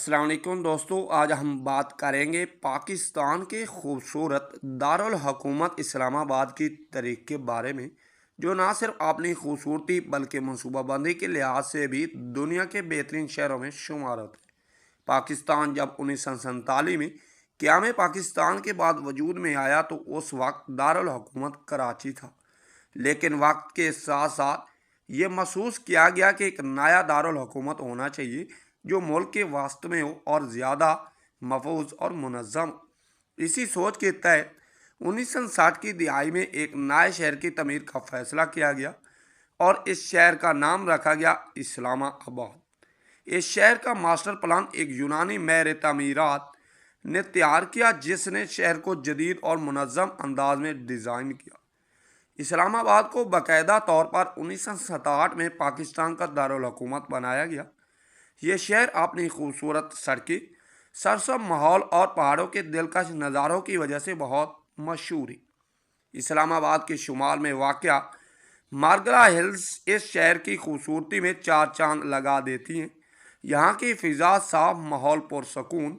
السلام علیکم دوستو، آج ہم بات کریں گے پاکستان کے خوبصورت دارالحکومت اسلام آباد کی تاریخ کے بارے میں، جو نہ صرف اپنی خوبصورتی بلکہ منصوبہ بندی کے لحاظ سے بھی دنیا کے بہترین شہروں میں شمار ہوتا ہے۔ پاکستان جب 1947 میں قیام پاکستان کے بعد وجود میں آیا تو اس وقت دارالحکومت کراچی تھا، لیکن وقت کے ساتھ ساتھ یہ محسوس کیا گیا کہ ایک نیا دارالحکومت ہونا چاہیے جو ملک کے وسط میں ہو اور زیادہ محفوظ اور منظم ہو۔ اسی سوچ کے تحت 1960 کی دہائی میں ایک نئے شہر کی تعمیر کا فیصلہ کیا گیا اور اس شہر کا نام رکھا گیا اسلام آباد۔ اس شہر کا ماسٹر پلان ایک یونانی ماہر تعمیرات نے تیار کیا جس نے شہر کو جدید اور منظم انداز میں ڈیزائن کیا۔ اسلام آباد کو باقاعدہ طور پر 1967 میں پاکستان کا دارالحکومت بنایا گیا۔ یہ شہر اپنی خوبصورت سڑکیں، سرسبز ماحول اور پہاڑوں کے دلکش نظاروں کی وجہ سے بہت مشہور ہے۔ اسلام آباد کے شمال میں واقع مارگرا ہلز اس شہر کی خوبصورتی میں چار چاند لگا دیتی ہیں۔ یہاں کی فضا صاف، ماحول پرسکون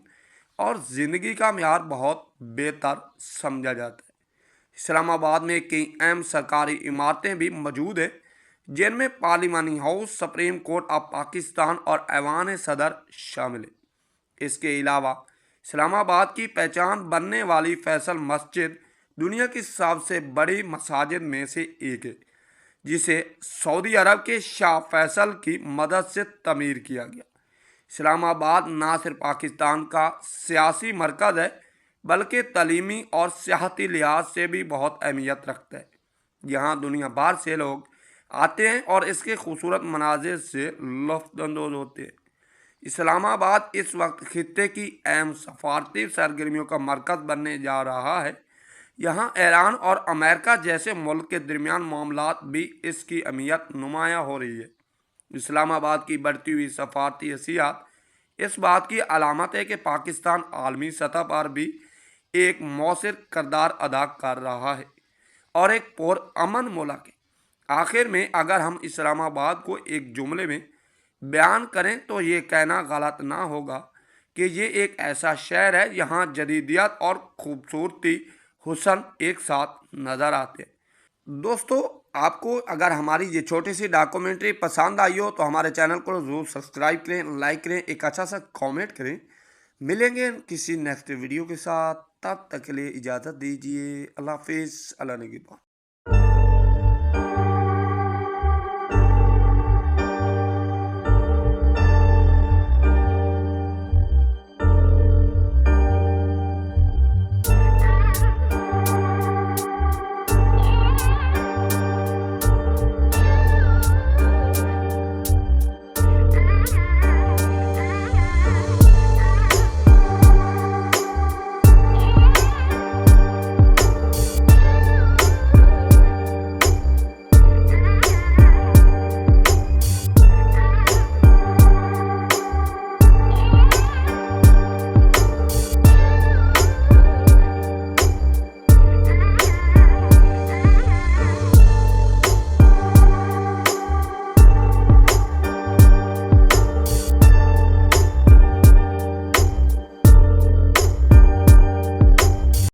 اور زندگی کا معیار بہت بہتر سمجھا جاتا ہے۔ اسلام آباد میں کئی اہم سرکاری عمارتیں بھی موجود ہیں، جن میں پارلیمانی house, supreme court of Pakistan اور ایوان صدر شامل ہیں۔ اس کے علاوہ اسلام آباد کی پہچان بننے والی فیصل مسجد دنیا کی سب سے بڑی مساجد میں سے ایک ہے، جسے سعودی عرب کے شاہ فیصل کی مدد سے تعمیر کیا گیا۔ اسلام آباد نہ صرف پاکستان کا سیاسی مرکز ہے بلکہ تعلیمی اور سیاحتی لحاظ سے بھی بہت اہمیت رکھتا ہے۔ یہاں دنیا بھر سے لوگ آتے ہیں اور اس کے خوبصورت مناظر سے لطف اندوز ہوتے ہیں۔ اسلام آباد اس وقت خطے کی اہم سفارتی سرگرمیوں کا مرکز بننے جا رہا ہے۔ یہاں ایران اور امریکہ جیسے ملک کے درمیان معاملات بھی اس کی اہمیت نمایاں ہو رہی ہے۔ اسلام آباد کی بڑھتی ہوئی سفارتی حیثیت اس بات کی علامت ہے کہ پاکستان عالمی سطح پر بھی ایک مؤثر کردار ادا کر رہا ہے اور ایک پرامن ملک ہے۔ آخر میں اگر ہم اسلام آباد کو ایک جملے میں بیان کریں تو یہ کہنا غلط نہ ہوگا کہ یہ ایک ایسا شہر ہے جہاں جدیدیت اور خوبصورتی، حسن ایک ساتھ نظر آتے ہیں۔ دوستو، آپ کو اگر ہماری یہ چھوٹی سی ڈاکومنٹری پسند آئی ہو تو ہمارے چینل کو ضرور سبسکرائب کریں، لائک کریں، ایک اچھا سا کامنٹ کریں۔ ملیں گے کسی نیکسٹ ویڈیو کے ساتھ، تب تک کے لیے اجازت دیجیے۔ اللہ حافظ، اللہ نگہبان۔